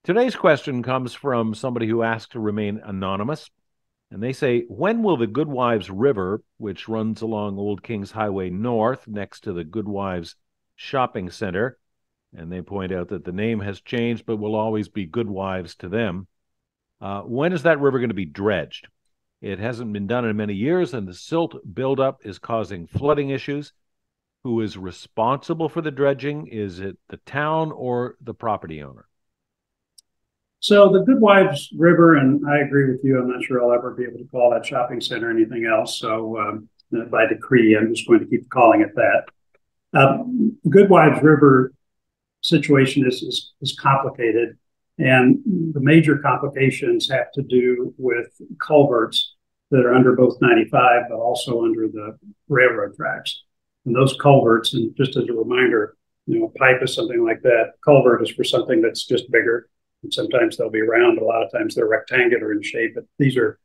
Today's question comes from somebody who asked to remain anonymous. And they say, when will the Goodwives River, which runs along Old Kings Highway North next to the Goodwives Shopping Center, and they point out that the name has changed but will always be Goodwives to them, when is that river going to be dredged? It hasn't been done in many years, and the silt buildup is causing flooding issues. Who is responsible for the dredging? Is it the town or the property owner? So the Goodwives River, and I agree with you. I'm not sure I'll ever be able to call that shopping center anything else. So by decree, I'm just going to keep calling it that. Goodwives River situation is complicated, and the major complications have to do with culverts that are under both 95, but also under the railroad tracks. And those culverts, and just as a reminder, pipe is something like that. Culvert is for something that's just bigger. And sometimes they'll be round. A lot of times they're rectangular in shape, but these are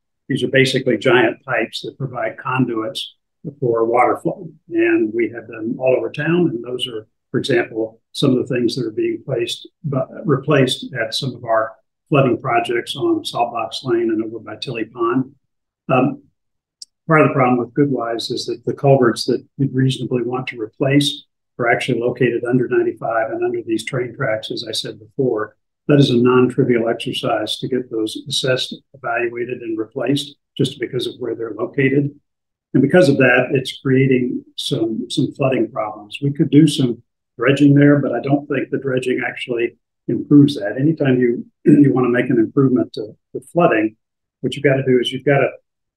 basically giant pipes that provide conduits for water flow. And we have them all over town. And those are, for example, some of the things that are being replaced at some of our flooding projects on Saltbox Lane and over by Tilly Pond. Part of the problem with Goodwives is that the culverts that you'd reasonably want to replace are actually located under 95 and under these train tracks, as I said before. That is a non-trivial exercise to get those assessed, evaluated, and replaced just because of where they're located. And because of that, it's creating some flooding problems. We could do some dredging there, but I don't think the dredging actually improves that. Anytime you want to make an improvement to flooding, what you've got to do is you've got to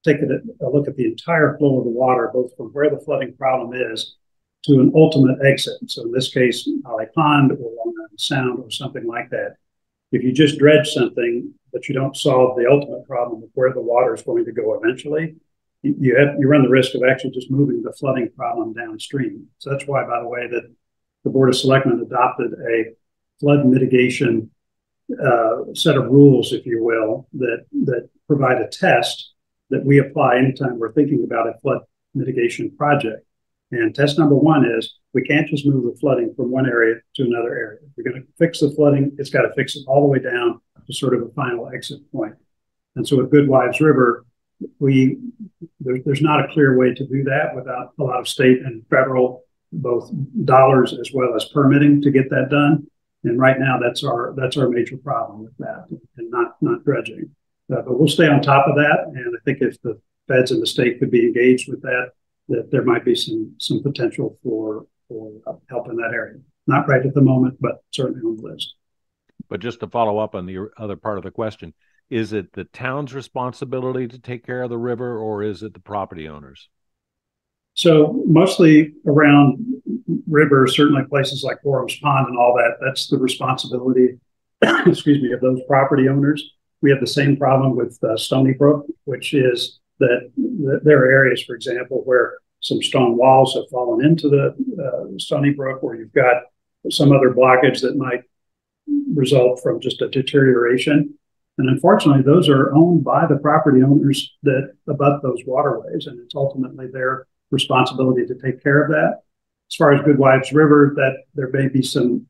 take a look at the entire flow of the water, both from where the flooding problem is to an ultimate exit. So in this case, Holly Pond or Long Island Sound or something like that. If you just dredge something, but you don't solve the ultimate problem of where the water is going to go eventually, you run the risk of actually just moving the flooding problem downstream. So that's why, by the way, that the Board of Selectmen adopted a flood mitigation set of rules, if you will, that provide a test that we apply anytime we're thinking about a flood mitigation project. And test number one is we can't just move the flooding from one area to another area. If you're going to fix the flooding, it's got to fix it all the way down to sort of a final exit point. And so with Goodwives River, there's not a clear way to do that without a lot of state and federal, both dollars as well as permitting to get that done. And right now, that's our major problem with that, and not dredging. But we'll stay on top of that. And I think if the feds and the state could be engaged with that, that there might be some potential for help in that area. Not right at the moment, but certainly on the list. But just to follow up on the other part of the question, is it the town's responsibility to take care of the river, or is it the property owners? So mostly around rivers, certainly places like Gorham's Pond and all that, that's the responsibility, excuse me, of those property owners. We have the same problem with Stony Brook, which is that there are areas, for example, where some stone walls have fallen into the Stony Brook, where you've got some other blockage that might result from just a deterioration. And unfortunately, those are owned by the property owners that abut those waterways, and it's ultimately their responsibility to take care of that. As far as Goodwives River, that there may be some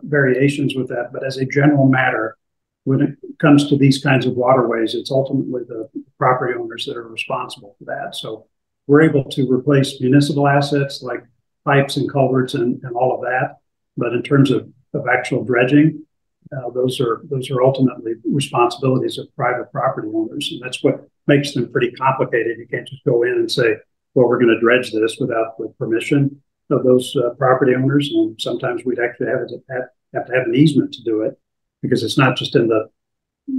variations with that, but as a general matter, when it comes to these kinds of waterways, it's ultimately the property owners that are responsible for that. So we're able to replace municipal assets like pipes and culverts and all of that. But in terms of actual dredging, those are ultimately responsibilities of private property owners. And that's what makes them pretty complicated. You can't just go in and say, well, we're going to dredge this without the permission of those property owners. And sometimes we'd actually have to have an easement to do it, because it's not just in the,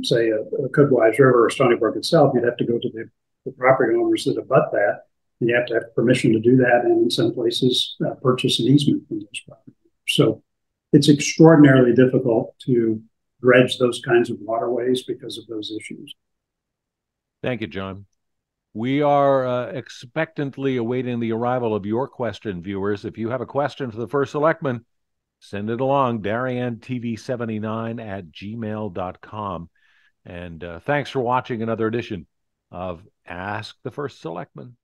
say, a Goodwives River or Stony Brook itself. You'd have to go to the property owners that abut that, and you have to have permission to do that, and in some places purchase an easement from those property owners. So it's extraordinarily difficult to dredge those kinds of waterways because of those issues. Thank you, John. We are expectantly awaiting the arrival of your question, viewers. If you have a question for the First Selectman, send it along, DarianTV79@gmail.com. And thanks for watching another edition of Ask the First Selectman.